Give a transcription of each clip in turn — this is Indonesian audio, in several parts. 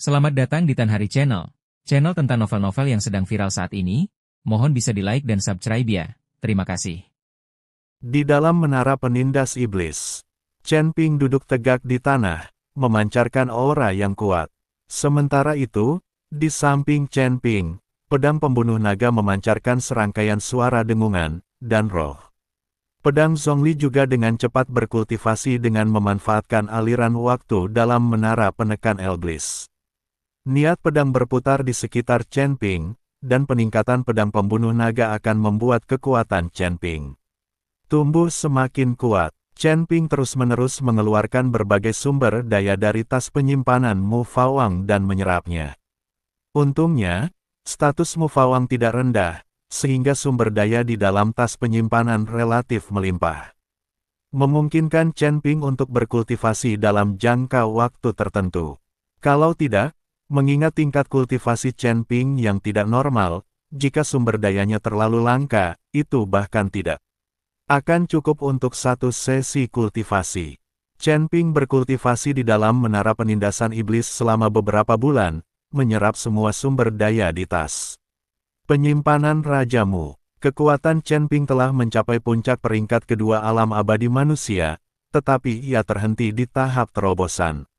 Selamat datang di Tan Hari Channel. Channel tentang novel-novel yang sedang viral saat ini. Mohon bisa di-like dan subscribe ya. Terima kasih. Di dalam menara penindas iblis, Chen Ping duduk tegak di tanah, memancarkan aura yang kuat. Sementara itu, di samping Chen Ping, pedang pembunuh naga memancarkan serangkaian suara dengungan dan roh. Pedang Zhongli juga dengan cepat berkultivasi dengan memanfaatkan aliran waktu dalam menara penekan iblis. Niat pedang berputar di sekitar Chen Ping, dan peningkatan pedang pembunuh naga akan membuat kekuatan Chen Ping tumbuh semakin kuat. Chen Ping terus-menerus mengeluarkan berbagai sumber daya dari tas penyimpanan Mu Fawang dan menyerapnya. Untungnya, status Mu Fawang tidak rendah, sehingga sumber daya di dalam tas penyimpanan relatif melimpah. Memungkinkan Chen Ping untuk berkultivasi dalam jangka waktu tertentu. Kalau tidak, mengingat tingkat kultivasi Chen Ping yang tidak normal, jika sumber dayanya terlalu langka, itu bahkan tidak akan cukup untuk satu sesi kultivasi. Chen Ping berkultivasi di dalam menara penindasan iblis selama beberapa bulan, menyerap semua sumber daya di tas penyimpanan Rajamu. Kekuatan Chen Ping telah mencapai puncak peringkat kedua alam abadi manusia, tetapi ia terhenti di tahap terobosan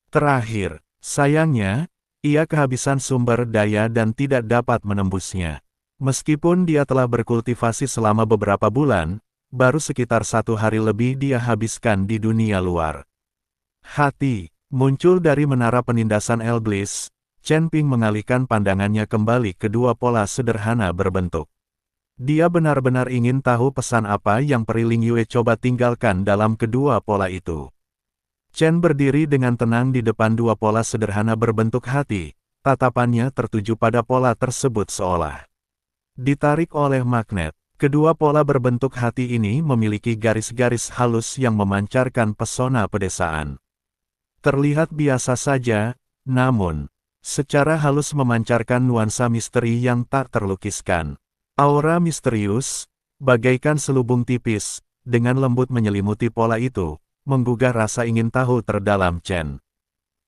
terakhir. Sayangnya, ia kehabisan sumber daya dan tidak dapat menembusnya. Meskipun dia telah berkultivasi selama beberapa bulan, baru sekitar 1 hari lebih dia habiskan di dunia luar. Hati muncul dari menara penindasan iblis. Chen Ping mengalihkan pandangannya kembali ke dua pola sederhana berbentuk. Dia benar-benar ingin tahu pesan apa yang Peri Ling Yue coba tinggalkan dalam kedua pola itu. Chen berdiri dengan tenang di depan dua pola sederhana berbentuk hati, tatapannya tertuju pada pola tersebut seolah ditarik oleh magnet. Kedua pola berbentuk hati ini memiliki garis-garis halus yang memancarkan pesona pedesaan. Terlihat biasa saja, namun, secara halus memancarkan nuansa misteri yang tak terlukiskan. Aura misterius, bagaikan selubung tipis, dengan lembut menyelimuti pola itu, menggugah rasa ingin tahu terdalam Chen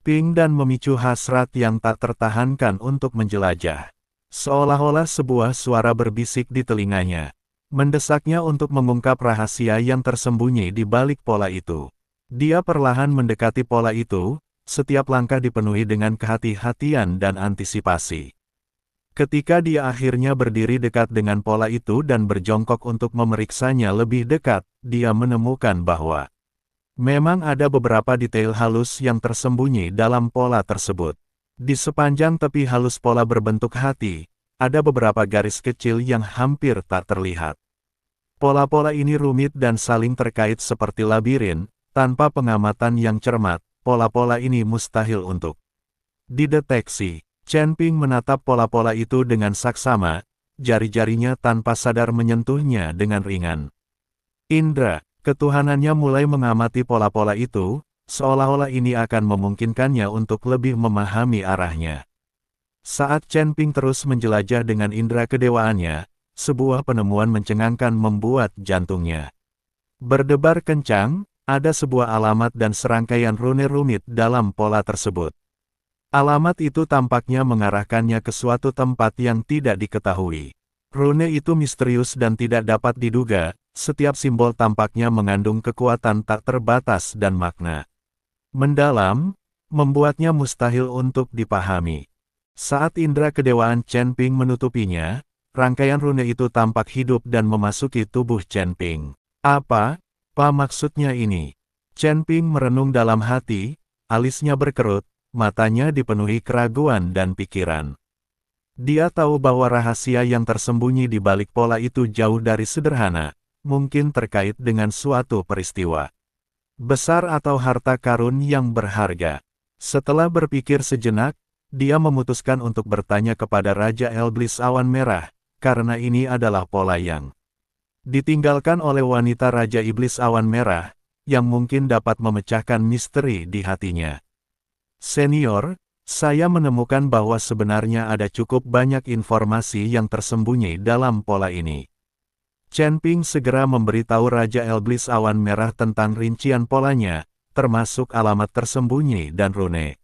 Ping dan memicu hasrat yang tak tertahankan untuk menjelajah. Seolah-olah sebuah suara berbisik di telinganya, mendesaknya untuk mengungkap rahasia yang tersembunyi di balik pola itu. Dia perlahan mendekati pola itu, setiap langkah dipenuhi dengan kehati-hatian dan antisipasi. Ketika dia akhirnya berdiri dekat dengan pola itu dan berjongkok untuk memeriksanya lebih dekat, dia menemukan bahwa memang ada beberapa detail halus yang tersembunyi dalam pola tersebut. Di sepanjang tepi halus pola berbentuk hati, ada beberapa garis kecil yang hampir tak terlihat. Pola-pola ini rumit dan saling terkait seperti labirin, tanpa pengamatan yang cermat, pola-pola ini mustahil untuk dideteksi. Chen Ping menatap pola-pola itu dengan saksama, jari-jarinya tanpa sadar menyentuhnya dengan ringan. Indra ketuhanannya mulai mengamati pola-pola itu, seolah-olah ini akan memungkinkannya untuk lebih memahami arahnya. Saat Chen Ping terus menjelajah dengan indera kedewaannya, sebuah penemuan mencengangkan membuat jantungnya berdebar kencang. Ada sebuah alamat dan serangkaian rune rumit dalam pola tersebut. Alamat itu tampaknya mengarahkannya ke suatu tempat yang tidak diketahui. Rune itu misterius dan tidak dapat diduga, setiap simbol tampaknya mengandung kekuatan tak terbatas dan makna mendalam, membuatnya mustahil untuk dipahami. Saat indera kedewaan Chen Ping menutupinya, rangkaian rune itu tampak hidup dan memasuki tubuh Chen Ping. Apa maksudnya ini? Chen Ping merenung dalam hati, alisnya berkerut, matanya dipenuhi keraguan dan pikiran. Dia tahu bahwa rahasia yang tersembunyi di balik pola itu jauh dari sederhana, mungkin terkait dengan suatu peristiwa besar atau harta karun yang berharga. Setelah berpikir sejenak, dia memutuskan untuk bertanya kepada Raja Iblis Awan Merah, karena ini adalah pola yang ditinggalkan oleh wanita Raja Iblis Awan Merah, yang mungkin dapat memecahkan misteri di hatinya. Senior, saya menemukan bahwa sebenarnya ada cukup banyak informasi yang tersembunyi dalam pola ini. Chen Ping segera memberitahu Raja Iblis Awan Merah tentang rincian polanya, termasuk alamat tersembunyi dan rune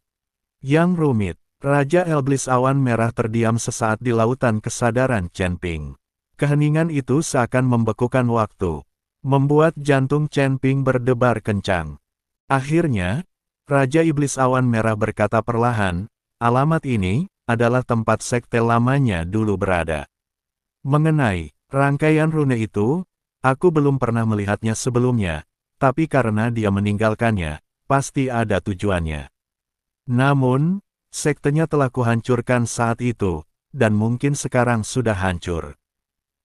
Yang rumit. Raja Iblis Awan Merah terdiam sesaat di lautan kesadaran Chen Ping. Keheningan itu seakan membekukan waktu, membuat jantung Chen Ping berdebar kencang. Akhirnya, Raja Iblis Awan Merah berkata perlahan, alamat ini adalah tempat sekte lamanya dulu berada. Mengenai rangkaian rune itu, aku belum pernah melihatnya sebelumnya, tapi karena dia meninggalkannya, pasti ada tujuannya. Namun, sektenya telah kuhancurkan saat itu, dan mungkin sekarang sudah hancur.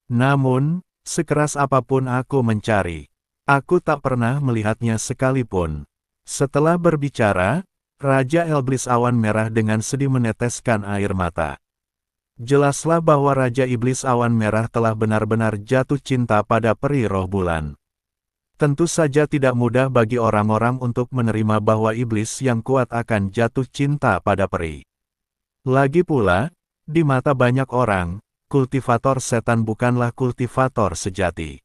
Namun, sekeras apapun aku mencari, aku tak pernah melihatnya sekalipun. Setelah berbicara, Raja Iblis Awan Merah dengan sedih meneteskan air mata. Jelaslah bahwa Raja Iblis Awan Merah telah benar-benar jatuh cinta pada peri roh bulan. Tentu saja tidak mudah bagi orang-orang untuk menerima bahwa iblis yang kuat akan jatuh cinta pada peri. Lagi pula, di mata banyak orang, kultivator setan bukanlah kultivator sejati.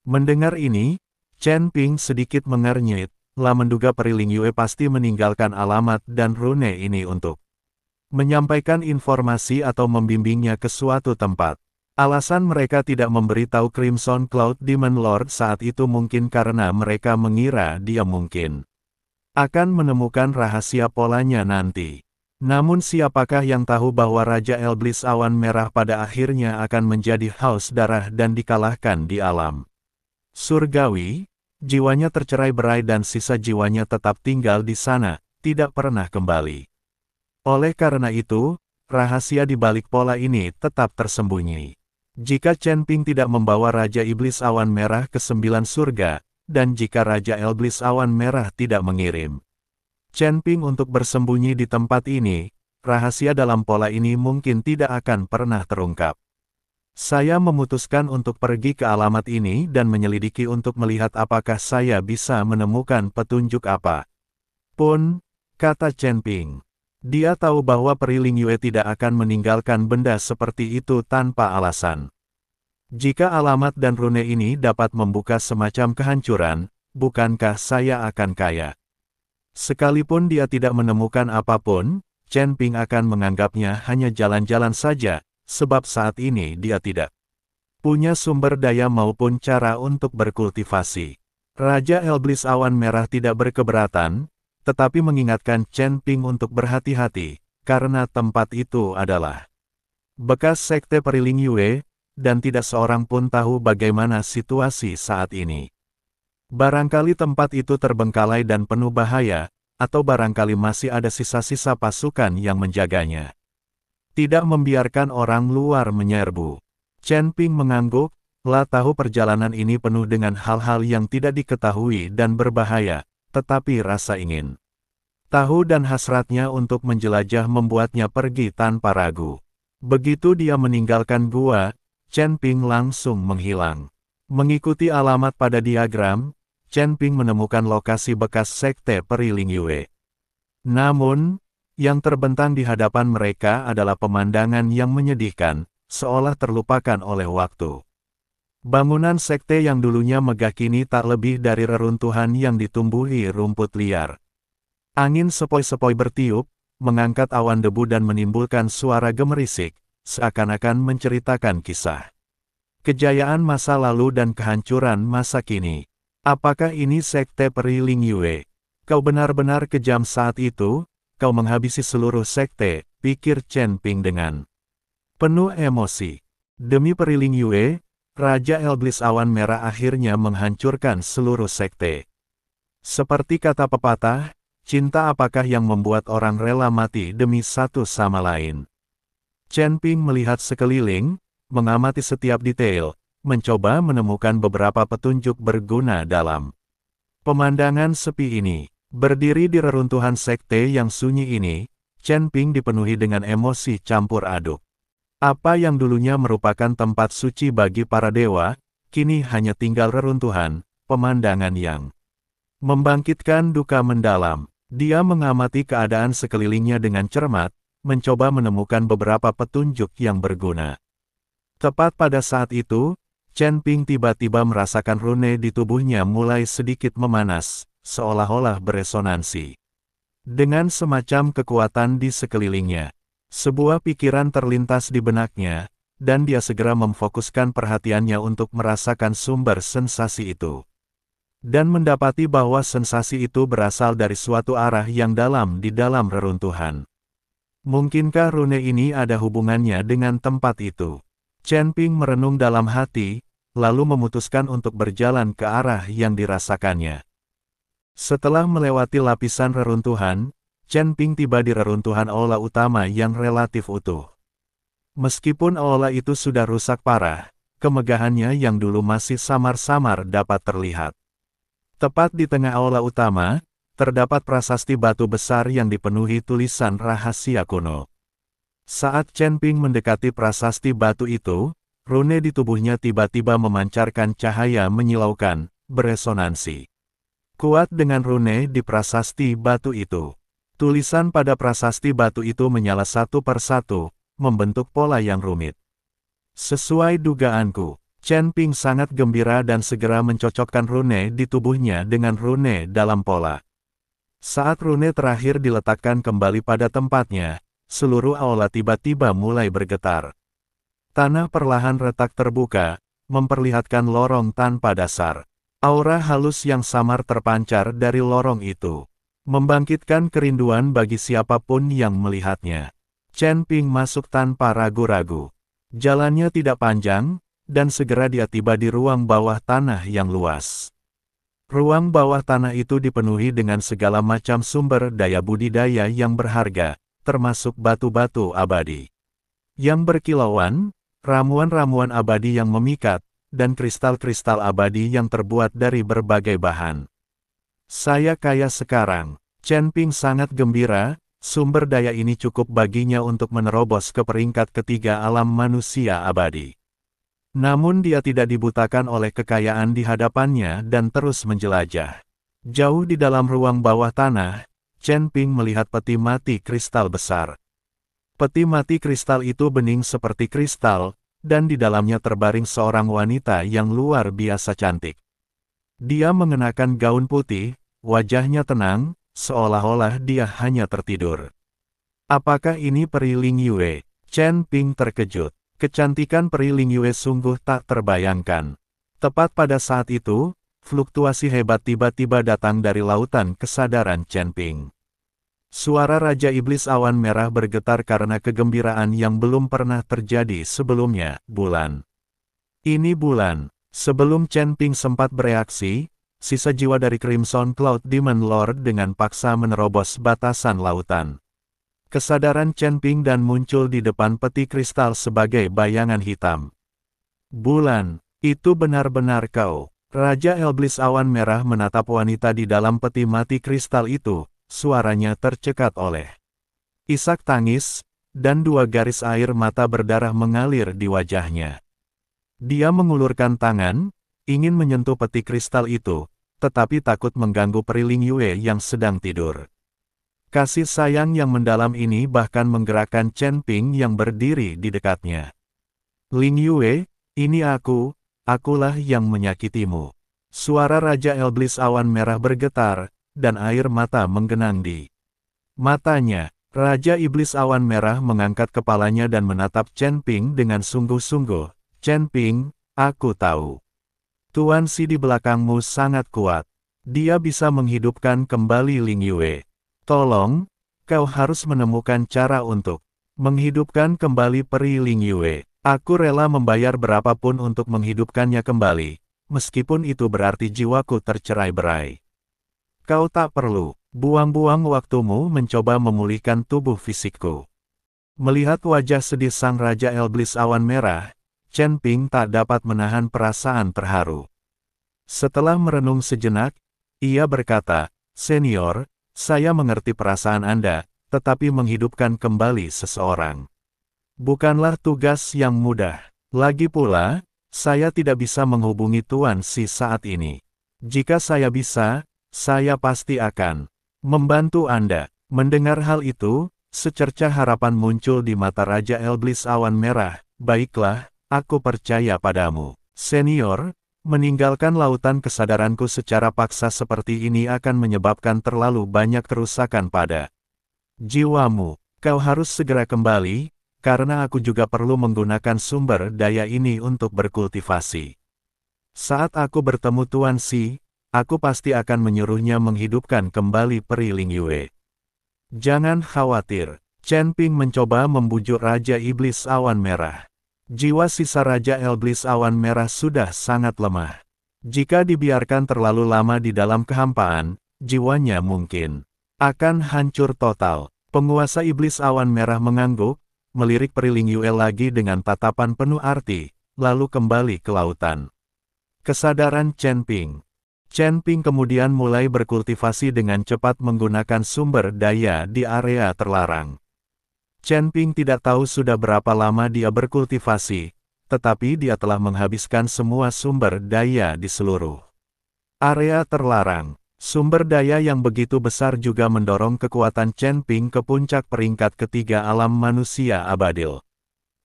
Mendengar ini, Chen Ping sedikit mengernyit. Lah menduga peri Ling Yue pasti meninggalkan alamat dan rune ini untuk menyampaikan informasi atau membimbingnya ke suatu tempat. Alasan mereka tidak memberitahu Crimson Cloud Demon Lord saat itu mungkin karena mereka mengira dia mungkin akan menemukan rahasia polanya nanti. Namun siapakah yang tahu bahwa Raja Iblis Awan Merah pada akhirnya akan menjadi haus darah dan dikalahkan di alam surgawi? Jiwanya tercerai-berai dan sisa jiwanya tetap tinggal di sana, tidak pernah kembali. Oleh karena itu, rahasia di balik pola ini tetap tersembunyi. Jika Chen Ping tidak membawa Raja Iblis Awan Merah ke 9 surga, dan jika Raja Iblis Awan Merah tidak mengirim Chen Ping untuk bersembunyi di tempat ini, rahasia dalam pola ini mungkin tidak akan pernah terungkap. Saya memutuskan untuk pergi ke alamat ini dan menyelidiki untuk melihat apakah saya bisa menemukan petunjuk apa pun, kata Chen Ping. Dia tahu bahwa peri Ling Yue tidak akan meninggalkan benda seperti itu tanpa alasan. Jika alamat dan rune ini dapat membuka semacam kehancuran, bukankah saya akan kaya? Sekalipun dia tidak menemukan apapun, Chen Ping akan menganggapnya hanya jalan-jalan saja. Sebab saat ini dia tidak punya sumber daya maupun cara untuk berkultivasi. Raja Iblis Awan Merah tidak berkeberatan, tetapi mengingatkan Chen Ping untuk berhati-hati, karena tempat itu adalah bekas sekte peri Ling Yue, dan tidak seorang pun tahu bagaimana situasi saat ini. Barangkali tempat itu terbengkalai dan penuh bahaya, atau barangkali masih ada sisa-sisa pasukan yang menjaganya. Tidak membiarkan orang luar menyerbu. Chen Ping mengangguk, lah tahu perjalanan ini penuh dengan hal-hal yang tidak diketahui dan berbahaya, tetapi rasa ingin tahu dan hasratnya untuk menjelajah membuatnya pergi tanpa ragu. Begitu dia meninggalkan gua, Chen Ping langsung menghilang. Mengikuti alamat pada diagram, Chen Ping menemukan lokasi bekas sekte peri Ling Yue. Namun, yang terbentang di hadapan mereka adalah pemandangan yang menyedihkan, seolah terlupakan oleh waktu. Bangunan sekte yang dulunya megah kini tak lebih dari reruntuhan yang ditumbuhi rumput liar. Angin sepoi-sepoi bertiup, mengangkat awan debu dan menimbulkan suara gemerisik, seakan-akan menceritakan kisah kejayaan masa lalu dan kehancuran masa kini. Apakah ini sekte peri Ling Yue? Kau benar-benar kejam saat itu. Kau menghabisi seluruh sekte, pikir Chen Ping dengan penuh emosi. Demi peri Ling Yue, Raja Iblis Awan Merah akhirnya menghancurkan seluruh sekte. Seperti kata pepatah, cinta apakah yang membuat orang rela mati demi satu sama lain? Chen Ping melihat sekeliling, mengamati setiap detail, mencoba menemukan beberapa petunjuk berguna dalam pemandangan sepi ini. Berdiri di reruntuhan sekte yang sunyi ini, Chen Ping dipenuhi dengan emosi campur aduk. Apa yang dulunya merupakan tempat suci bagi para dewa, kini hanya tinggal reruntuhan, pemandangan yang membangkitkan duka mendalam. Dia mengamati keadaan sekelilingnya dengan cermat, mencoba menemukan beberapa petunjuk yang berguna. Tepat pada saat itu, Chen Ping tiba-tiba merasakan rune di tubuhnya mulai sedikit memanas, seolah-olah beresonansi. Dengan semacam kekuatan di sekelilingnya, sebuah pikiran terlintas di benaknya, dan dia segera memfokuskan perhatiannya untuk merasakan sumber sensasi itu. Dan mendapati bahwa sensasi itu berasal dari suatu arah yang dalam di dalam reruntuhan. Mungkinkah rune ini ada hubungannya dengan tempat itu? Chen Ping merenung dalam hati, lalu memutuskan untuk berjalan ke arah yang dirasakannya. Setelah melewati lapisan reruntuhan, Chen Ping tiba di reruntuhan aula utama yang relatif utuh. Meskipun aula itu sudah rusak parah, kemegahannya yang dulu masih samar-samar dapat terlihat. Tepat di tengah aula utama, terdapat prasasti batu besar yang dipenuhi tulisan rahasia kuno. Saat Chen Ping mendekati prasasti batu itu, rune di tubuhnya tiba-tiba memancarkan cahaya menyilaukan, beresonansi kuat dengan rune di prasasti batu itu. Tulisan pada prasasti batu itu menyala satu persatu, membentuk pola yang rumit. Sesuai dugaanku, Chen Ping sangat gembira dan segera mencocokkan rune di tubuhnya dengan rune dalam pola. Saat rune terakhir diletakkan kembali pada tempatnya, seluruh aula tiba-tiba mulai bergetar. Tanah perlahan retak terbuka, memperlihatkan lorong tanpa dasar. Aura halus yang samar terpancar dari lorong itu, membangkitkan kerinduan bagi siapapun yang melihatnya. Chen Ping masuk tanpa ragu-ragu. Jalannya tidak panjang, dan segera dia tiba di ruang bawah tanah yang luas. Ruang bawah tanah itu dipenuhi dengan segala macam sumber daya budidaya yang berharga, termasuk batu-batu abadi yang berkilauan, ramuan-ramuan abadi yang memikat, dan kristal-kristal abadi yang terbuat dari berbagai bahan. Saya kaya sekarang. Chen Ping sangat gembira, sumber daya ini cukup baginya untuk menerobos ke peringkat ketiga alam manusia abadi. Namun dia tidak dibutakan oleh kekayaan di hadapannya dan terus menjelajah. Jauh di dalam ruang bawah tanah, Chen Ping melihat peti mati kristal besar. Peti mati kristal itu bening seperti kristal, dan di dalamnya terbaring seorang wanita yang luar biasa cantik. Dia mengenakan gaun putih, wajahnya tenang, seolah-olah dia hanya tertidur. Apakah ini Peri Ling Yue? Chen Ping terkejut. Kecantikan Peri Ling Yue sungguh tak terbayangkan. Tepat pada saat itu, fluktuasi hebat tiba-tiba datang dari lautan kesadaran Chen Ping. Suara Raja Iblis Awan Merah bergetar karena kegembiraan yang belum pernah terjadi sebelumnya, bulan. Ini bulan. Sebelum Chen Ping sempat bereaksi, sisa jiwa dari Crimson Cloud Demon Lord dengan paksa menerobos batasan lautan. Kesadaran Chen Ping dan muncul di depan peti kristal sebagai bayangan hitam. Bulan, itu benar-benar kau. Raja Iblis Awan Merah menatap wanita di dalam peti mati kristal itu. Suaranya tercekat oleh isak tangis, dan dua garis air mata berdarah mengalir di wajahnya. Dia mengulurkan tangan, ingin menyentuh peti kristal itu, tetapi takut mengganggu Peri Ling Yue yang sedang tidur. Kasih sayang yang mendalam ini bahkan menggerakkan Chen Ping yang berdiri di dekatnya. Ling Yue, ini akulah yang menyakitimu. Suara Raja Iblis Awan Merah bergetar, dan air mata menggenang di matanya. Raja Iblis Awan Merah mengangkat kepalanya dan menatap Chen Ping dengan sungguh-sungguh. Chen Ping, aku tahu. Tuan Si di belakangmu sangat kuat. Dia bisa menghidupkan kembali Ling Yue. Tolong, kau harus menemukan cara untuk menghidupkan kembali Peri Ling Yue. Aku rela membayar berapapun untuk menghidupkannya kembali, meskipun itu berarti jiwaku tercerai-berai. Kau tak perlu buang-buang waktumu mencoba memulihkan tubuh fisikku. Melihat wajah sedih sang Raja Iblis Awan Merah, Chen Ping tak dapat menahan perasaan terharu. Setelah merenung sejenak, ia berkata, "Senior, saya mengerti perasaan Anda, tetapi menghidupkan kembali seseorang bukanlah tugas yang mudah. Lagi pula, saya tidak bisa menghubungi Tuan Si saat ini. Jika saya bisa, saya pasti akan membantu Anda." Mendengar hal itu, secercah harapan muncul di mata Raja Iblis Awan Merah. "Baiklah, aku percaya padamu, Senior. Meninggalkan lautan kesadaranku secara paksa seperti ini akan menyebabkan terlalu banyak kerusakan pada jiwamu. Kau harus segera kembali, karena aku juga perlu menggunakan sumber daya ini untuk berkultivasi. Saat aku bertemu Tuan Xi, aku pasti akan menyuruhnya menghidupkan kembali peri Ling Yue. Jangan khawatir, Chen Ping mencoba membujuk Raja Iblis Awan Merah. Jiwa sisa Raja Iblis Awan Merah sudah sangat lemah. Jika dibiarkan terlalu lama di dalam kehampaan, jiwanya mungkin akan hancur total. Penguasa Iblis Awan Merah mengangguk, melirik peri Ling Yue lagi dengan tatapan penuh arti, lalu kembali ke lautan. Kesadaran Chen Ping. Chen Ping kemudian mulai berkultivasi dengan cepat menggunakan sumber daya di area terlarang. Chen Ping tidak tahu sudah berapa lama dia berkultivasi, tetapi dia telah menghabiskan semua sumber daya di seluruh area terlarang. Sumber daya yang begitu besar juga mendorong kekuatan Chen Ping ke puncak peringkat ketiga alam manusia abadil.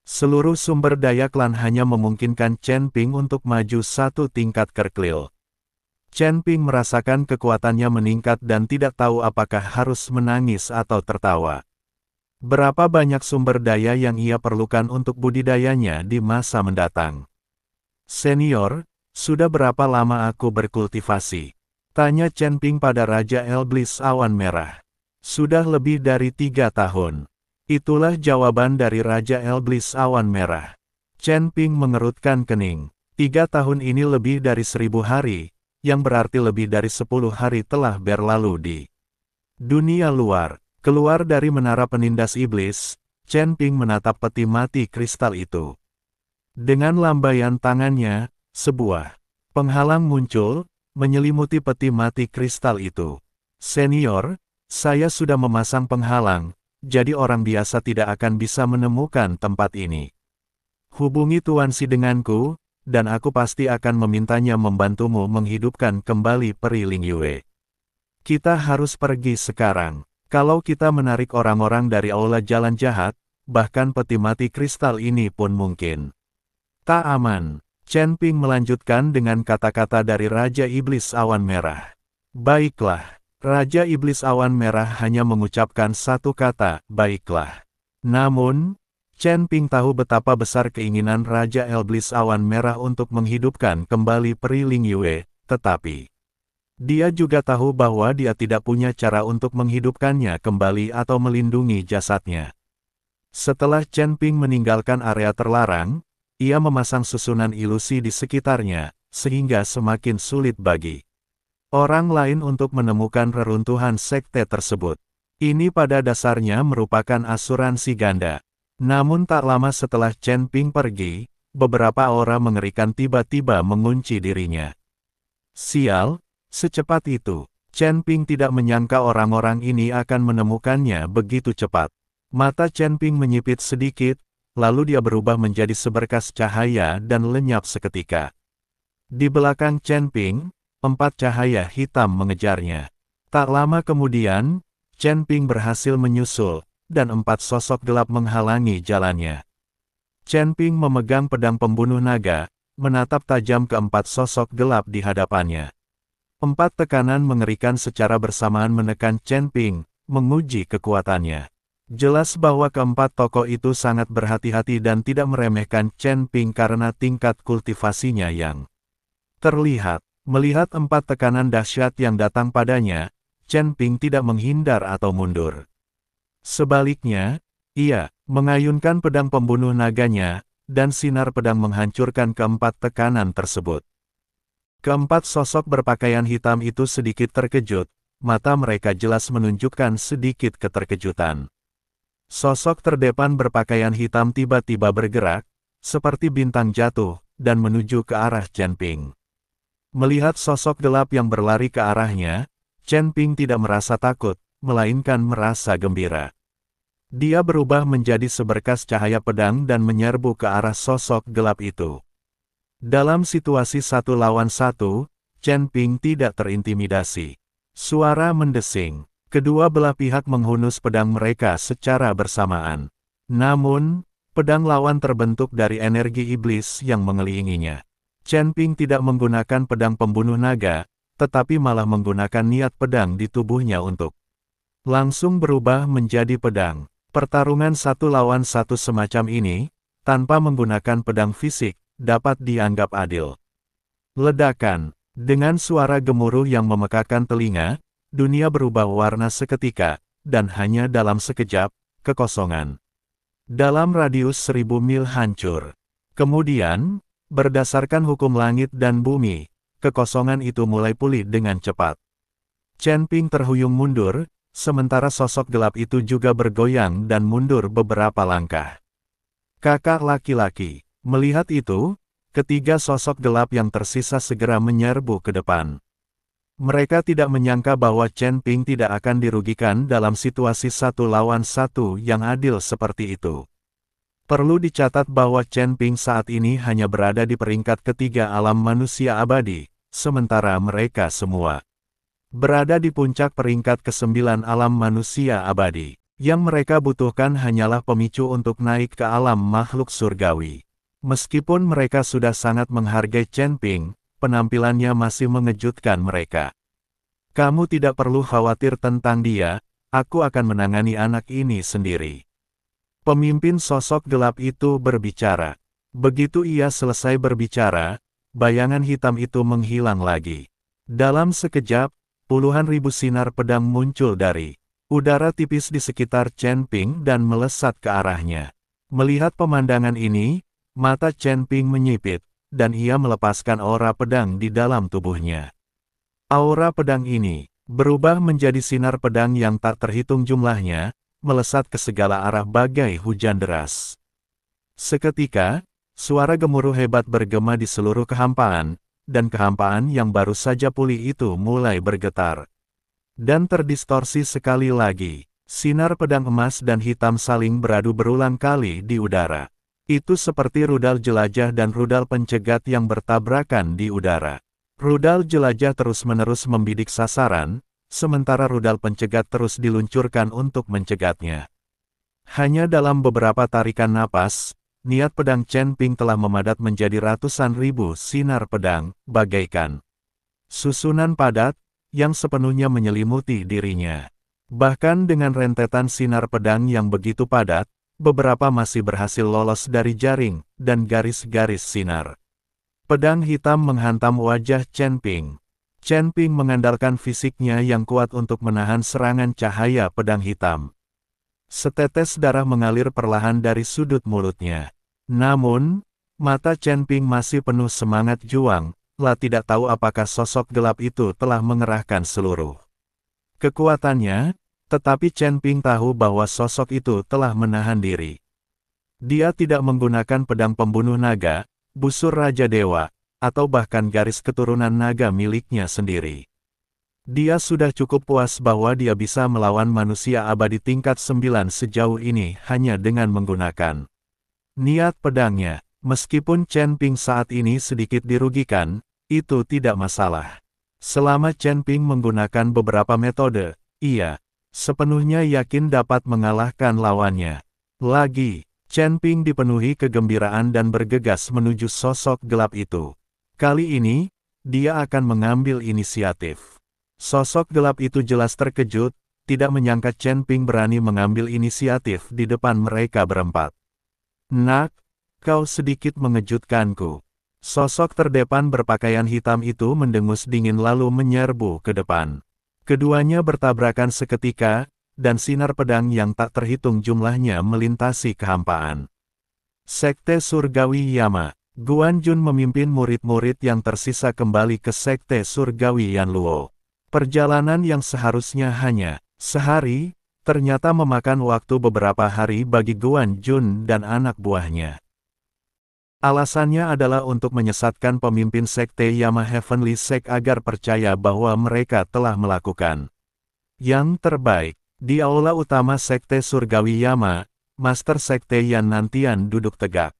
Seluruh sumber daya klan hanya memungkinkan Chen Ping untuk maju satu tingkat kerkil. Chen Ping merasakan kekuatannya meningkat dan tidak tahu apakah harus menangis atau tertawa. Berapa banyak sumber daya yang ia perlukan untuk budidayanya di masa mendatang? Senior, sudah berapa lama aku berkultivasi? Tanya Chen Ping pada Raja Iblis Awan Merah. Sudah lebih dari 3 tahun. Itulah jawaban dari Raja Iblis Awan Merah. Chen Ping mengerutkan kening. 3 tahun ini lebih dari 1000 hari, yang berarti lebih dari 10 hari telah berlalu di dunia luar. Keluar dari menara penindas iblis, Chen Ping menatap peti mati kristal itu. Dengan lambaian tangannya, sebuah penghalang muncul, menyelimuti peti mati kristal itu. Senior, saya sudah memasang penghalang, jadi orang biasa tidak akan bisa menemukan tempat ini. Hubungi Tuan Xi denganku, dan aku pasti akan memintanya membantumu menghidupkan kembali peri Ling Yue. Kita harus pergi sekarang. Kalau kita menarik orang-orang dari aula jalan jahat, bahkan peti mati kristal ini pun mungkin tak aman. Chen Ping melanjutkan dengan kata-kata dari Raja Iblis Awan Merah. Baiklah, Raja Iblis Awan Merah hanya mengucapkan satu kata, baiklah. Namun, Chen Ping tahu betapa besar keinginan Raja Iblis Awan Merah untuk menghidupkan kembali peri Ling Yue, tetapi dia juga tahu bahwa dia tidak punya cara untuk menghidupkannya kembali atau melindungi jasadnya. Setelah Chen Ping meninggalkan area terlarang, ia memasang susunan ilusi di sekitarnya, sehingga semakin sulit bagi orang lain untuk menemukan reruntuhan sekte tersebut. Ini pada dasarnya merupakan asuransi ganda. Namun tak lama setelah Chen Ping pergi, beberapa aura mengerikan tiba-tiba mengunci dirinya. Sial! Secepat itu, Chen Ping tidak menyangka orang-orang ini akan menemukannya begitu cepat. Mata Chen Ping menyipit sedikit, lalu dia berubah menjadi seberkas cahaya dan lenyap seketika. Di belakang Chen Ping, 4 cahaya hitam mengejarnya. Tak lama kemudian, Chen Ping berhasil menyusul, dan 4 sosok gelap menghalangi jalannya. Chen Ping memegang pedang pembunuh naga, menatap tajam ke 4 sosok gelap di hadapannya. 4 tekanan mengerikan secara bersamaan menekan Chen Ping, menguji kekuatannya. Jelas bahwa keempat tokoh itu sangat berhati-hati dan tidak meremehkan Chen Ping karena tingkat kultivasinya yang terlihat. Melihat 4 tekanan dahsyat yang datang padanya, Chen Ping tidak menghindar atau mundur. Sebaliknya, ia mengayunkan pedang pembunuh naganya, dan sinar pedang menghancurkan keempat tekanan tersebut. Keempat sosok berpakaian hitam itu sedikit terkejut, mata mereka jelas menunjukkan sedikit keterkejutan. Sosok terdepan berpakaian hitam tiba-tiba bergerak, seperti bintang jatuh, dan menuju ke arah Chen Ping. Melihat sosok gelap yang berlari ke arahnya, Chen Ping tidak merasa takut, melainkan merasa gembira. Dia berubah menjadi seberkas cahaya pedang dan menyerbu ke arah sosok gelap itu. Dalam situasi 1 lawan 1, Chen Ping tidak terintimidasi. Suara mendesing. Kedua belah pihak menghunus pedang mereka secara bersamaan. Namun, pedang lawan terbentuk dari energi iblis yang mengelilinginya. Chen Ping tidak menggunakan pedang pembunuh naga, tetapi malah menggunakan niat pedang di tubuhnya untuk langsung berubah menjadi pedang. Pertarungan satu lawan satu semacam ini, tanpa menggunakan pedang fisik, dapat dianggap adil. Ledakan. Dengan suara gemuruh yang memekakan telinga, dunia berubah warna seketika, dan hanya dalam sekejap, kekosongan dalam radius 1000 mil hancur. Kemudian, berdasarkan hukum langit dan bumi, kekosongan itu mulai pulih dengan cepat. Chen Ping terhuyung mundur, sementara sosok gelap itu juga bergoyang dan mundur beberapa langkah. Kakak laki-laki, melihat itu, ketiga sosok gelap yang tersisa segera menyerbu ke depan. Mereka tidak menyangka bahwa Chen Ping tidak akan dirugikan dalam situasi satu lawan satu yang adil seperti itu. Perlu dicatat bahwa Chen Ping saat ini hanya berada di peringkat ketiga alam manusia abadi, sementara mereka semua berada di puncak peringkat ke-9 alam manusia abadi. Yang mereka butuhkan hanyalah pemicu untuk naik ke alam makhluk surgawi. Meskipun mereka sudah sangat menghargai Chen Ping, penampilannya masih mengejutkan mereka. Kamu tidak perlu khawatir tentang dia, aku akan menangani anak ini sendiri. Pemimpin sosok gelap itu berbicara. Begitu ia selesai berbicara, bayangan hitam itu menghilang lagi. Dalam sekejap, puluhan ribu sinar pedang muncul dari udara tipis di sekitar Chen Ping dan melesat ke arahnya. Melihat pemandangan ini, mata Chen Ping menyipit, dan ia melepaskan aura pedang di dalam tubuhnya. Aura pedang ini berubah menjadi sinar pedang yang tak terhitung jumlahnya, melesat ke segala arah bagai hujan deras. Seketika, suara gemuruh hebat bergema di seluruh kehampaan, dan kehampaan yang baru saja pulih itu mulai bergetar. Dan terdistorsi sekali lagi, sinar pedang emas dan hitam saling beradu berulang kali di udara. Itu seperti rudal jelajah dan rudal pencegat yang bertabrakan di udara. Rudal jelajah terus-menerus membidik sasaran, sementara rudal pencegat terus diluncurkan untuk mencegatnya. Hanya dalam beberapa tarikan napas, niat pedang Chen Ping telah memadat menjadi ratusan ribu sinar pedang, bagaikan susunan padat, yang sepenuhnya menyelimuti dirinya. Bahkan dengan rentetan sinar pedang yang begitu padat, beberapa masih berhasil lolos dari jaring dan garis-garis sinar. Pedang hitam menghantam wajah Chen Ping. Chen Ping mengandalkan fisiknya yang kuat untuk menahan serangan cahaya pedang hitam. Setetes darah mengalir perlahan dari sudut mulutnya. Namun, mata Chen Ping masih penuh semangat juang, lah tidak tahu apakah sosok gelap itu telah mengerahkan seluruh kekuatannya, tetapi Chen Ping tahu bahwa sosok itu telah menahan diri. Dia tidak menggunakan pedang pembunuh naga, busur Raja Dewa, atau bahkan garis keturunan naga miliknya sendiri. Dia sudah cukup puas bahwa dia bisa melawan manusia abadi tingkat 9 sejauh ini hanya dengan menggunakan niat pedangnya. Meskipun Chen Ping saat ini sedikit dirugikan, itu tidak masalah. Selama Chen Ping menggunakan beberapa metode, ia sepenuhnya yakin dapat mengalahkan lawannya. Lagi, Chen Ping dipenuhi kegembiraan dan bergegas menuju sosok gelap itu. Kali ini, dia akan mengambil inisiatif. Sosok gelap itu jelas terkejut, tidak menyangka Chen Ping berani mengambil inisiatif di depan mereka berempat. Nak, kau sedikit mengejutkanku. Sosok terdepan berpakaian hitam itu mendengus dingin lalu menyerbu ke depan. Keduanya bertabrakan seketika, dan sinar pedang yang tak terhitung jumlahnya melintasi kehampaan. Sekte Surgawi Yama. Guan Jun memimpin murid-murid yang tersisa kembali ke Sekte Surgawi Yanluo. Perjalanan yang seharusnya hanya sehari, ternyata memakan waktu beberapa hari bagi Guan Jun dan anak buahnya. Alasannya adalah untuk menyesatkan pemimpin Sekte Yama Heavenly Sect agar percaya bahwa mereka telah melakukan yang terbaik. Di aula utama Sekte Surgawi Yama, Master Sekte Yan Nantian duduk tegak.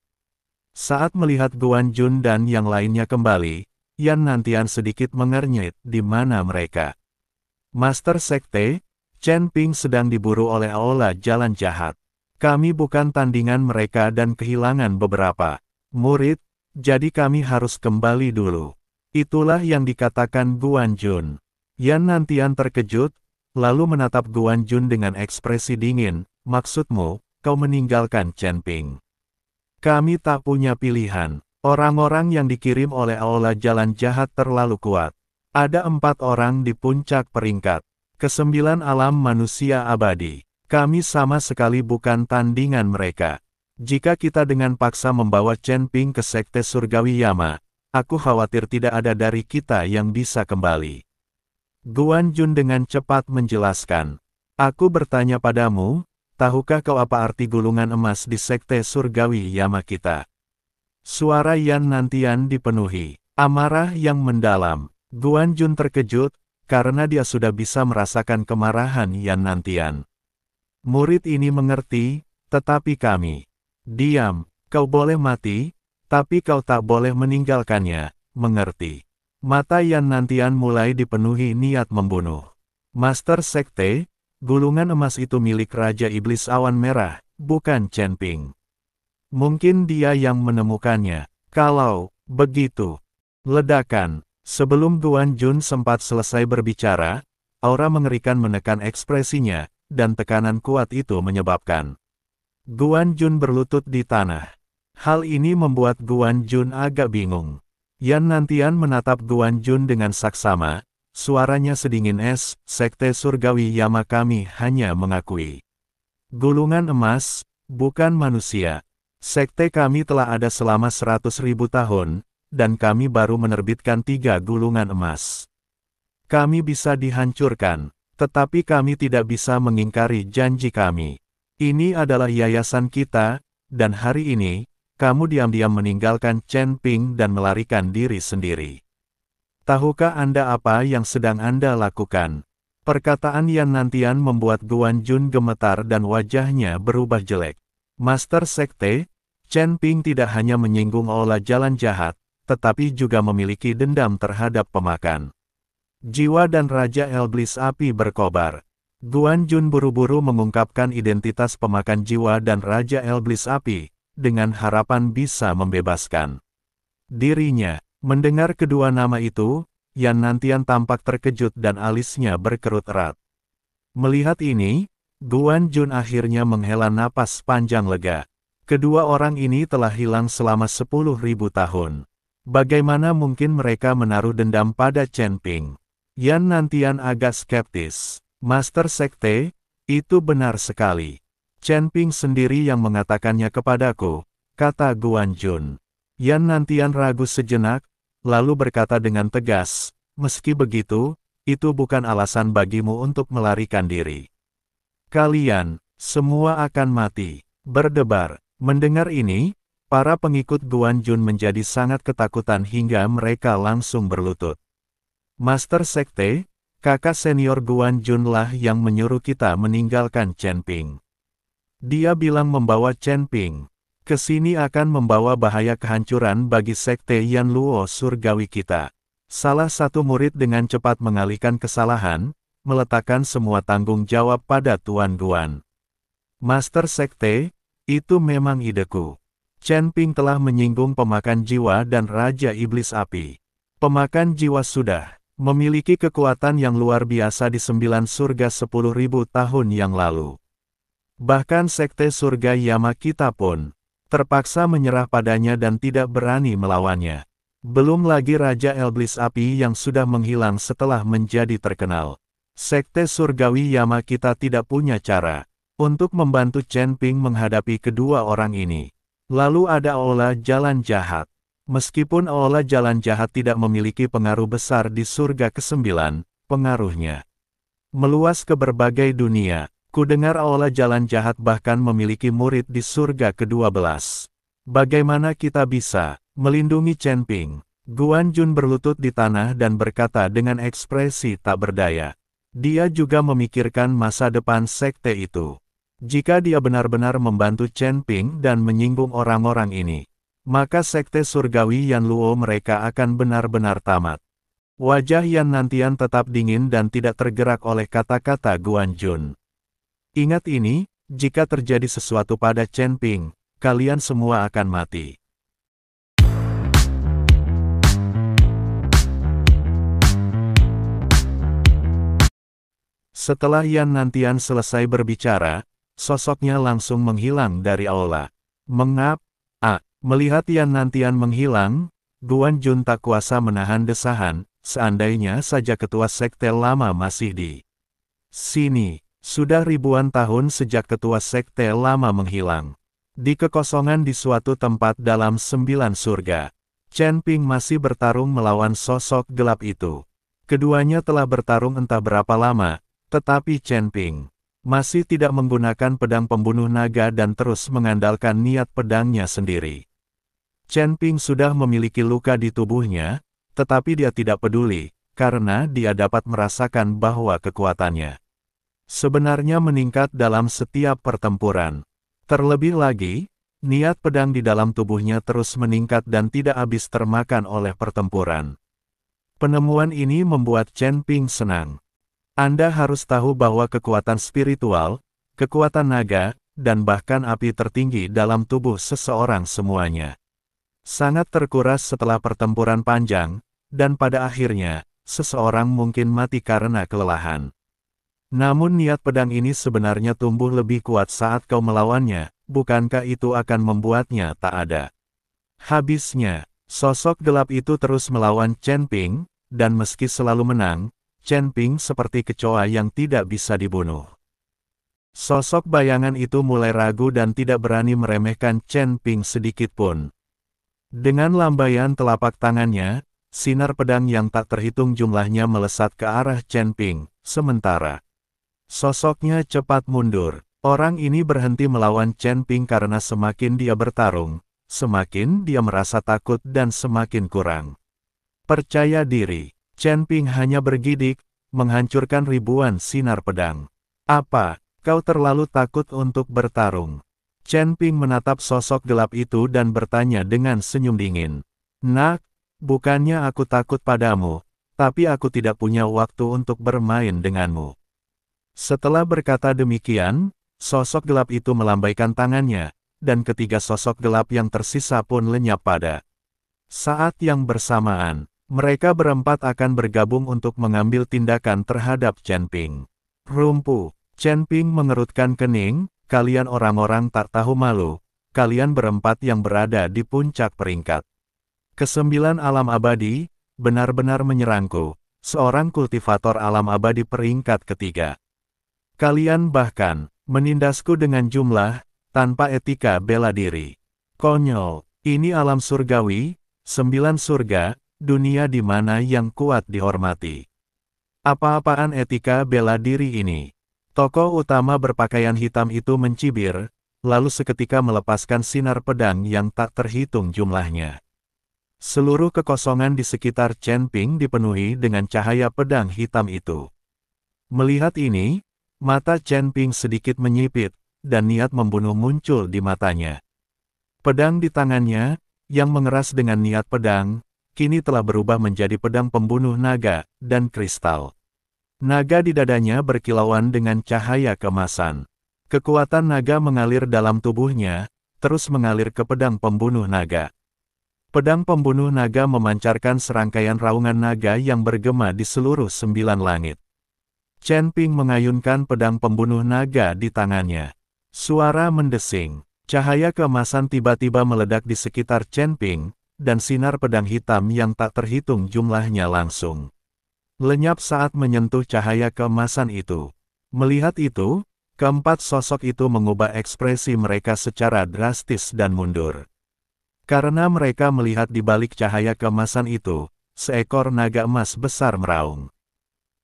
Saat melihat Guan Jun dan yang lainnya kembali, Yan Nantian sedikit mengernyit di mana mereka. Master Sekte, Chen Ping sedang diburu oleh aula jalan jahat. Kami bukan tandingan mereka dan kehilangan beberapa murid, jadi kami harus kembali dulu. Itulah yang dikatakan Guan Jun. Yan Nantian terkejut, lalu menatap Guan Jun dengan ekspresi dingin. Maksudmu, kau meninggalkan Chen Ping? Kami tak punya pilihan. Orang-orang yang dikirim oleh Aula Jalan Jahat terlalu kuat. Ada 4 orang di puncak peringkat. Ke-9 alam manusia abadi. Kami sama sekali bukan tandingan mereka. Jika kita dengan paksa membawa Chen Ping ke Sekte Surgawi Yama, aku khawatir tidak ada dari kita yang bisa kembali. Guan Jun dengan cepat menjelaskan. Aku bertanya padamu, tahukah kau apa arti gulungan emas di Sekte Surgawi Yama kita? Suara Yan Nantian dipenuhi amarah yang mendalam. Guan Jun terkejut, karena dia sudah bisa merasakan kemarahan Yan Nantian. Murid ini mengerti, tetapi kami. Diam, kau boleh mati, tapi kau tak boleh meninggalkannya, mengerti? Mata Yan Nantian mulai dipenuhi niat membunuh. Master Sekte, gulungan emas itu milik Raja Iblis Awan Merah, bukan Chen Ping. Mungkin dia yang menemukannya. Kalau begitu, ledakan. Sebelum Guan Jun sempat selesai berbicara, aura mengerikan menekan ekspresinya, dan tekanan kuat itu menyebabkan Guan Jun berlutut di tanah. Hal ini membuat Guan Jun agak bingung. Yan Nantian menatap Guan Jun dengan saksama, suaranya sedingin es. Sekte Surgawi Yama kami hanya mengakui gulungan emas, bukan manusia. Sekte kami telah ada selama 100.000 tahun, dan kami baru menerbitkan 3 gulungan emas. Kami bisa dihancurkan, tetapi kami tidak bisa mengingkari janji kami. Ini adalah yayasan kita, dan hari ini, kamu diam-diam meninggalkan Chen Ping dan melarikan diri sendiri. Tahukah Anda apa yang sedang Anda lakukan? Perkataan Yan Nantian membuat Guan Jun gemetar dan wajahnya berubah jelek. Master Sekte, Chen Ping tidak hanya menyinggung Aula Jalan Jahat, tetapi juga memiliki dendam terhadap pemakan jiwa dan Raja Iblis Api berkobar. Guan Jun buru-buru mengungkapkan identitas pemakan jiwa dan Raja Iblis Api, dengan harapan bisa membebaskan dirinya. Mendengar kedua nama itu, Yan Nantian tampak terkejut dan alisnya berkerut erat. Melihat ini, Guan Jun akhirnya menghela napas panjang lega. Kedua orang ini telah hilang selama 10.000 tahun. Bagaimana mungkin mereka menaruh dendam pada Chen Ping? Yan Nantian agak skeptis. Master Sekte, itu benar sekali. Chen Ping sendiri yang mengatakannya kepadaku, kata Guan Jun. Yan Nantian ragu sejenak, lalu berkata dengan tegas, meski begitu, itu bukan alasan bagimu untuk melarikan diri. Kalian, semua akan mati. Berdebar. Mendengar ini, para pengikut Guan Jun menjadi sangat ketakutan hingga mereka langsung berlutut. Master Sekte, kakak senior Guan Jun lah yang menyuruh kita meninggalkan Chen Ping. Dia bilang membawa Chen Ping ke sini akan membawa bahaya kehancuran bagi Sekte Yan Luo Surgawi kita. Salah satu murid dengan cepat mengalihkan kesalahan, meletakkan semua tanggung jawab pada Tuan Guan. Master Sekte, itu memang ideku. Chen Ping telah menyinggung pemakan jiwa dan Raja Iblis Api. Pemakan jiwa sudah memiliki kekuatan yang luar biasa di 9 surga 10.000 tahun yang lalu. Bahkan Sekte Surga Yama kita pun terpaksa menyerah padanya dan tidak berani melawannya. Belum lagi Raja Iblis Api yang sudah menghilang setelah menjadi terkenal. Sekte Surgawi Yama kita tidak punya cara untuk membantu Chen Ping menghadapi kedua orang ini. Lalu ada Aula Jalan Jahat. Meskipun Aula Jalan Jahat tidak memiliki pengaruh besar di surga ke-9, pengaruhnya meluas ke berbagai dunia. Kudengar Aula Jalan Jahat bahkan memiliki murid di surga ke-12. Bagaimana kita bisa melindungi Chen Ping? Guan Jun berlutut di tanah dan berkata dengan ekspresi tak berdaya. Dia juga memikirkan masa depan sekte itu. Jika dia benar-benar membantu Chen Ping dan menyinggung orang-orang ini, maka sekte surgawi Yan Luo mereka akan benar-benar tamat. Wajah Yan Nantian tetap dingin dan tidak tergerak oleh kata-kata Guan Jun. Ingat ini, jika terjadi sesuatu pada Chen Ping, kalian semua akan mati. Setelah Yan Nantian selesai berbicara, sosoknya langsung menghilang dari aula. Melihat Yan Nantian menghilang, Guan Jun tak kuasa menahan desahan, seandainya saja ketua sekte lama masih di sini. Sudah ribuan tahun sejak ketua sekte lama menghilang. Di kekosongan di suatu tempat dalam 9 surga, Chen Ping masih bertarung melawan sosok gelap itu. Keduanya telah bertarung entah berapa lama, tetapi Chen Ping masih tidak menggunakan pedang pembunuh naga dan terus mengandalkan niat pedangnya sendiri. Chen Ping sudah memiliki luka di tubuhnya, tetapi dia tidak peduli, karena dia dapat merasakan bahwa kekuatannya sebenarnya meningkat dalam setiap pertempuran. Terlebih lagi, niat pedang di dalam tubuhnya terus meningkat dan tidak habis termakan oleh pertempuran. Penemuan ini membuat Chen Ping senang. Anda harus tahu bahwa kekuatan spiritual, kekuatan naga, dan bahkan api tertinggi dalam tubuh seseorang semuanya sangat terkuras setelah pertempuran panjang, dan pada akhirnya, seseorang mungkin mati karena kelelahan. Namun niat pedang ini sebenarnya tumbuh lebih kuat saat kau melawannya, bukankah itu akan membuatnya tak ada habisnya? Sosok gelap itu terus melawan Chen Ping, dan meski selalu menang, Chen Ping seperti kecoa yang tidak bisa dibunuh. Sosok bayangan itu mulai ragu dan tidak berani meremehkan Chen Ping sedikit pun. Dengan lambaian telapak tangannya, sinar pedang yang tak terhitung jumlahnya melesat ke arah Chen Ping, sementara sosoknya cepat mundur. Orang ini berhenti melawan Chen Ping karena semakin dia bertarung, semakin dia merasa takut dan semakin kurang percaya diri. Chen Ping hanya bergidik, menghancurkan ribuan sinar pedang. Apa, kau terlalu takut untuk bertarung? Chen Ping menatap sosok gelap itu dan bertanya dengan senyum dingin. Nak, bukannya aku takut padamu, tapi aku tidak punya waktu untuk bermain denganmu. Setelah berkata demikian, sosok gelap itu melambaikan tangannya, dan ketiga sosok gelap yang tersisa pun lenyap pada saat yang bersamaan. Mereka berempat akan bergabung untuk mengambil tindakan terhadap Chen Ping. Rumpu, Chen Ping mengerutkan kening, kalian orang-orang tak tahu malu, kalian berempat yang berada di puncak peringkat ke-9 alam abadi, benar-benar menyerangku, seorang kultivator alam abadi peringkat ketiga. Kalian bahkan menindasku dengan jumlah, tanpa etika bela diri. Konyol, ini alam surgawi, 9 surga, dunia di mana yang kuat dihormati. Apa-apaan etika bela diri ini? Tokoh utama berpakaian hitam itu mencibir, lalu seketika melepaskan sinar pedang yang tak terhitung jumlahnya. Seluruh kekosongan di sekitar Chen Ping dipenuhi dengan cahaya pedang hitam itu. Melihat ini, mata Chen Ping sedikit menyipit, dan niat membunuh muncul di matanya. Pedang di tangannya, yang mengeras dengan niat pedang, kini telah berubah menjadi pedang pembunuh naga dan kristal. Naga di dadanya berkilauan dengan cahaya keemasan. Kekuatan naga mengalir dalam tubuhnya, terus mengalir ke pedang pembunuh naga. Pedang pembunuh naga memancarkan serangkaian raungan naga yang bergema di seluruh 9 langit. Chen Ping mengayunkan pedang pembunuh naga di tangannya. Suara mendesing. Cahaya keemasan tiba-tiba meledak di sekitar Chen Ping, dan sinar pedang hitam yang tak terhitung jumlahnya langsung lenyap saat menyentuh cahaya keemasan itu. Melihat itu, keempat sosok itu mengubah ekspresi mereka secara drastis dan mundur. Karena mereka melihat di balik cahaya keemasan itu, seekor naga emas besar meraung.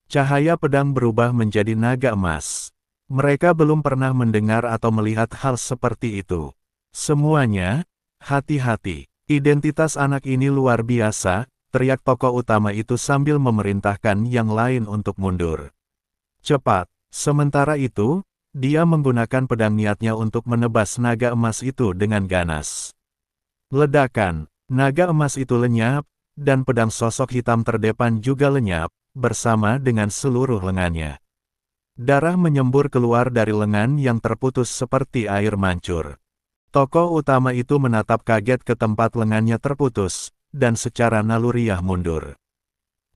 Cahaya pedang berubah menjadi naga emas. Mereka belum pernah mendengar atau melihat hal seperti itu. Semuanya, hati-hati. Identitas anak ini luar biasa, teriak tokoh utama itu sambil memerintahkan yang lain untuk mundur. Cepat. Sementara itu, dia menggunakan pedang niatnya untuk menebas naga emas itu dengan ganas. Ledakan. Naga emas itu lenyap, dan pedang sosok hitam terdepan juga lenyap, bersama dengan seluruh lengannya. Darah menyembur keluar dari lengan yang terputus seperti air mancur. Tokoh utama itu menatap kaget ke tempat lengannya terputus, dan secara naluriah mundur.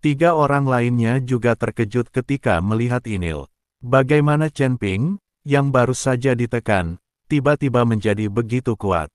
3 orang lainnya juga terkejut ketika melihat ini. Bagaimana Chen Ping, yang baru saja ditekan, tiba-tiba menjadi begitu kuat.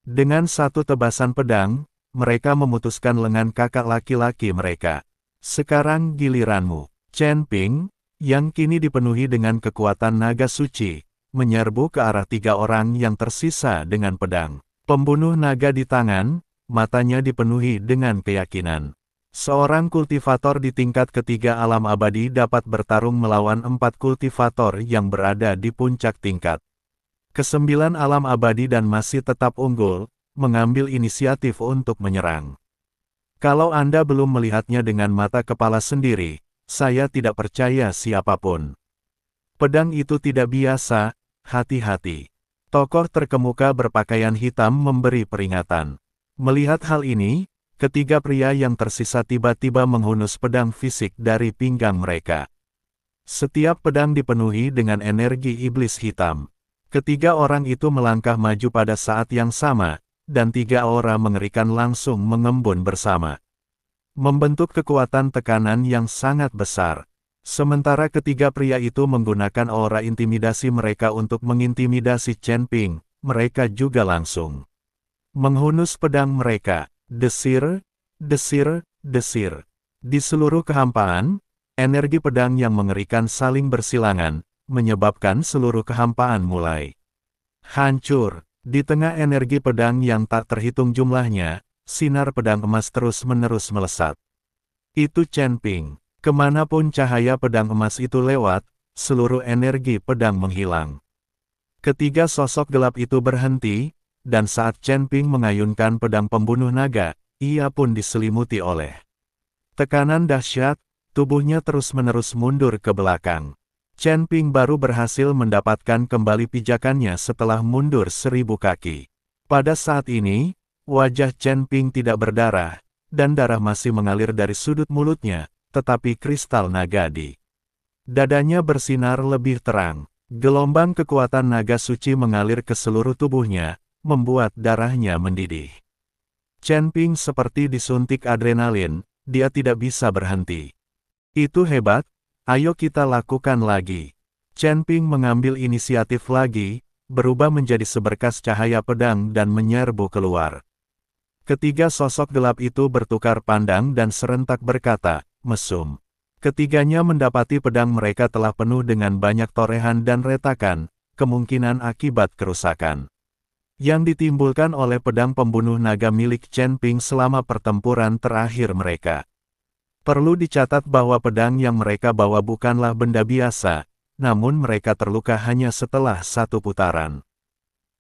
Dengan satu tebasan pedang, mereka memutuskan lengan kakak laki-laki mereka. Sekarang giliranmu. Chen Ping, yang kini dipenuhi dengan kekuatan naga suci, menyerbu ke arah 3 orang yang tersisa dengan pedang. Pembunuh naga di tangan, matanya dipenuhi dengan keyakinan. Seorang kultivator di tingkat ketiga alam abadi dapat bertarung melawan 4 kultivator yang berada di puncak tingkat ke-9 alam abadi dan masih tetap unggul, mengambil inisiatif untuk menyerang. Kalau Anda belum melihatnya dengan mata kepala sendiri, saya tidak percaya siapapun. Pedang itu tidak biasa, hati-hati. Tokoh terkemuka berpakaian hitam memberi peringatan. Melihat hal ini, ketiga pria yang tersisa tiba-tiba menghunus pedang fisik dari pinggang mereka. Setiap pedang dipenuhi dengan energi iblis hitam. Ketiga orang itu melangkah maju pada saat yang sama, dan 3 aura mengerikan langsung mengembun bersama. Membentuk kekuatan tekanan yang sangat besar. Sementara ketiga pria itu menggunakan aura intimidasi mereka untuk mengintimidasi Chen Ping, mereka juga langsung menghunus pedang mereka. Desir, desir, desir. Di seluruh kehampaan, energi pedang yang mengerikan saling bersilangan, menyebabkan seluruh kehampaan mulai hancur. Di tengah energi pedang yang tak terhitung jumlahnya, sinar pedang emas terus-menerus melesat. Itu Chen Ping. Kemanapun cahaya pedang emas itu lewat, seluruh energi pedang menghilang. Ketiga sosok gelap itu berhenti, dan saat Chen Ping mengayunkan pedang pembunuh naga, ia pun diselimuti oleh tekanan dahsyat, tubuhnya terus-menerus mundur ke belakang. Chen Ping baru berhasil mendapatkan kembali pijakannya setelah mundur 1000 kaki. Pada saat ini, wajah Chen Ping tidak berdarah, dan darah masih mengalir dari sudut mulutnya, tetapi kristal naga di dadanya bersinar lebih terang. Gelombang kekuatan naga suci mengalir ke seluruh tubuhnya, membuat darahnya mendidih. Chen Ping seperti disuntik adrenalin, dia tidak bisa berhenti. Itu hebat, ayo kita lakukan lagi. Chen Ping mengambil inisiatif lagi, berubah menjadi seberkas cahaya pedang dan menyerbu keluar. Ketiga sosok gelap itu bertukar pandang dan serentak berkata, mesum. Ketiganya mendapati pedang mereka telah penuh dengan banyak torehan dan retakan, kemungkinan akibat kerusakan yang ditimbulkan oleh pedang pembunuh naga milik Chen Ping selama pertempuran terakhir mereka. Perlu dicatat bahwa pedang yang mereka bawa bukanlah benda biasa, namun mereka terluka hanya setelah 1 putaran.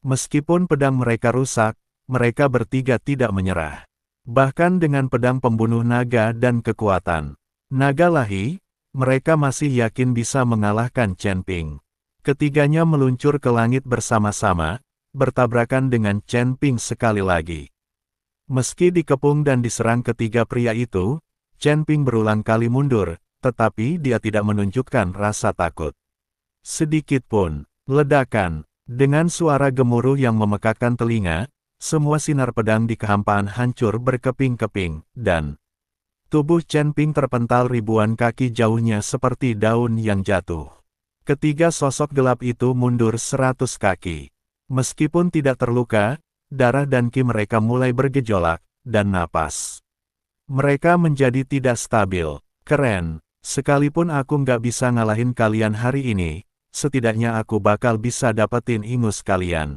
Meskipun pedang mereka rusak, mereka bertiga tidak menyerah. Bahkan dengan pedang pembunuh naga dan kekuatan naga lahi, mereka masih yakin bisa mengalahkan Chen Ping. Ketiganya meluncur ke langit bersama-sama, bertabrakan dengan Chen Ping sekali lagi. Meski dikepung dan diserang ketiga pria itu, Chen Ping berulang kali mundur, tetapi dia tidak menunjukkan rasa takut sedikit pun. Ledakan, dengan suara gemuruh yang memekakkan telinga, semua sinar pedang di kehampaan hancur berkeping-keping, dan tubuh Chen Ping terpental ribuan kaki jauhnya seperti daun yang jatuh. Ketiga sosok gelap itu mundur 100 kaki. Meskipun tidak terluka, darah dan ki mereka mulai bergejolak, dan napas mereka menjadi tidak stabil. Keren, sekalipun aku nggak bisa ngalahin kalian hari ini, setidaknya aku bakal bisa dapetin ingus kalian.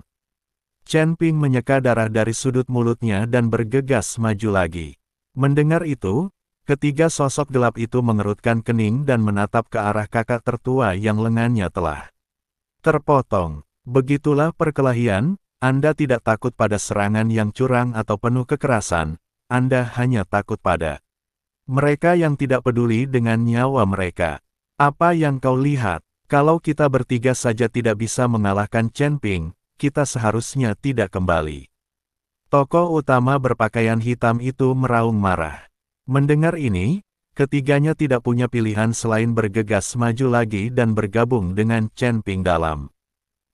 Chen Ping menyeka darah dari sudut mulutnya dan bergegas maju lagi. Mendengar itu, ketiga sosok gelap itu mengerutkan kening dan menatap ke arah kakak tertua yang lengannya telah terpotong. Begitulah perkelahian, Anda tidak takut pada serangan yang curang atau penuh kekerasan, Anda hanya takut pada mereka yang tidak peduli dengan nyawa mereka. Apa yang kau lihat? Kalau kita bertiga saja tidak bisa mengalahkan Chen Ping, kita seharusnya tidak kembali. Tokoh utama berpakaian hitam itu meraung marah. Mendengar ini, ketiganya tidak punya pilihan selain bergegas maju lagi dan bergabung dengan Chen Ping dalam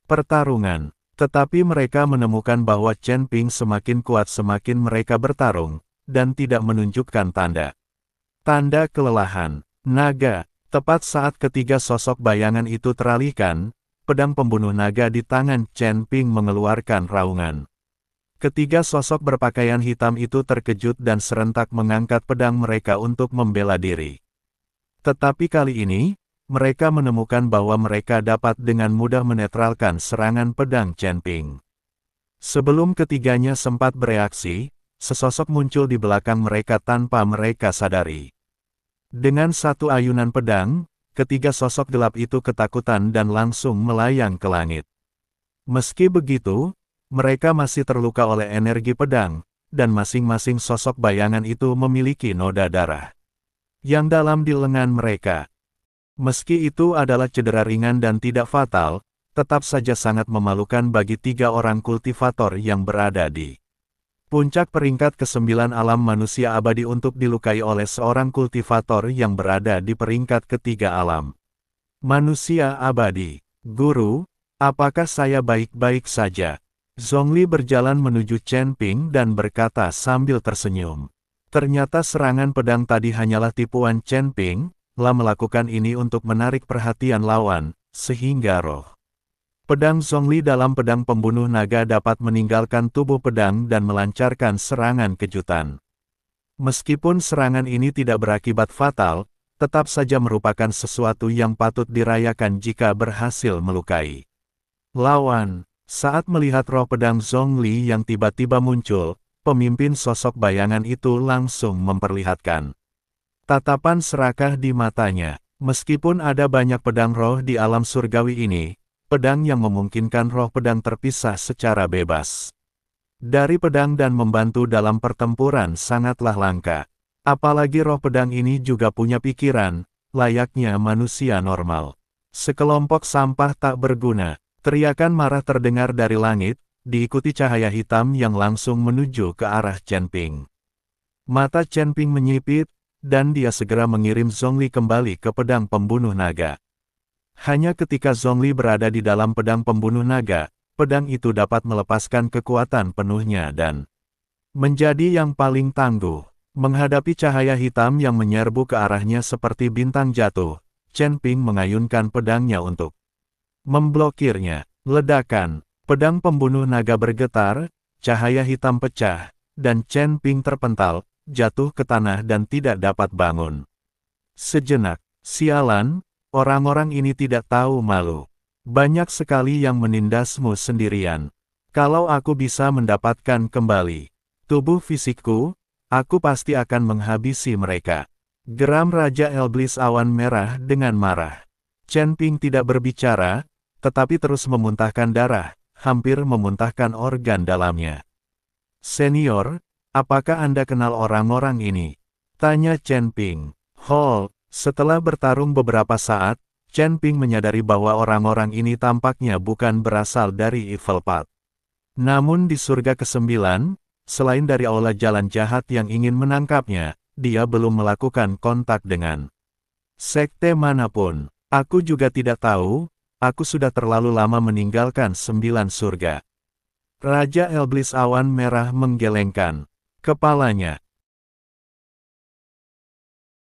pertarungan. Tetapi mereka menemukan bahwa Chen Ping semakin kuat semakin mereka bertarung, dan tidak menunjukkan tanda kelelahan. Naga, Tepat saat ketiga sosok bayangan itu teralihkan, pedang pembunuh naga di tangan Chen Ping mengeluarkan raungan. Ketiga sosok berpakaian hitam itu terkejut dan serentak mengangkat pedang mereka untuk membela diri. Tetapi kali ini, mereka menemukan bahwa mereka dapat dengan mudah menetralkan serangan pedang Chen Ping. Sebelum ketiganya sempat bereaksi, sesosok muncul di belakang mereka tanpa mereka sadari. Dengan satu ayunan pedang, ketiga sosok gelap itu ketakutan dan langsung melayang ke langit. Meski begitu, mereka masih terluka oleh energi pedang, dan masing-masing sosok bayangan itu memiliki noda darah yang dalam di lengan mereka. Meski itu adalah cedera ringan dan tidak fatal, tetap saja sangat memalukan bagi tiga orang kultivator yang berada di puncak peringkat ke-9 alam manusia abadi untuk dilukai oleh seorang kultivator yang berada di peringkat ketiga alam manusia abadi. Guru, apakah saya baik-baik saja? Zhongli berjalan menuju Chen Ping dan berkata sambil tersenyum. Ternyata serangan pedang tadi hanyalah tipuan Chen Ping, telah melakukan ini untuk menarik perhatian lawan, sehingga roh pedang Zhongli dalam pedang pembunuh naga dapat meninggalkan tubuh pedang dan melancarkan serangan kejutan. Meskipun serangan ini tidak berakibat fatal, tetap saja merupakan sesuatu yang patut dirayakan jika berhasil melukai lawan. Saat melihat roh pedang Zhongli yang tiba-tiba muncul, pemimpin sosok bayangan itu langsung memperlihatkan tatapan serakah di matanya. Meskipun ada banyak pedang roh di alam surgawi ini, pedang yang memungkinkan roh pedang terpisah secara bebas dari pedang dan membantu dalam pertempuran sangatlah langka. Apalagi roh pedang ini juga punya pikiran, layaknya manusia normal. Sekelompok sampah tak berguna, teriakan marah terdengar dari langit, diikuti cahaya hitam yang langsung menuju ke arah Chen Ping. Mata Chen Ping menyipit, dan dia segera mengirim Zhongli kembali ke pedang pembunuh naga. Hanya ketika Zhongli berada di dalam pedang pembunuh naga, pedang itu dapat melepaskan kekuatan penuhnya dan menjadi yang paling tangguh. Menghadapi cahaya hitam yang menyerbu ke arahnya seperti bintang jatuh, Chen Ping mengayunkan pedangnya untuk memblokirnya. Ledakan, pedang pembunuh naga bergetar, cahaya hitam pecah, dan Chen Ping terpental, jatuh ke tanah dan tidak dapat bangun. Sejenak, sialan, orang-orang ini tidak tahu malu. Banyak sekali yang menindasmu sendirian. Kalau aku bisa mendapatkan kembali tubuh fisikku, aku pasti akan menghabisi mereka. Geram Raja Iblis Awan Merah dengan marah. Chen Ping tidak berbicara, tetapi terus memuntahkan darah, hampir memuntahkan organ dalamnya. Senior, apakah Anda kenal orang-orang ini? Tanya Chen Ping. Setelah bertarung beberapa saat, Chen Ping menyadari bahwa orang-orang ini tampaknya bukan berasal dari Evil Path. Namun di surga ke-9, selain dari aula jalan jahat yang ingin menangkapnya, dia belum melakukan kontak dengan sekte manapun. Aku juga tidak tahu, aku sudah terlalu lama meninggalkan 9 surga. Raja Iblis Awan Merah menggelengkan kepalanya.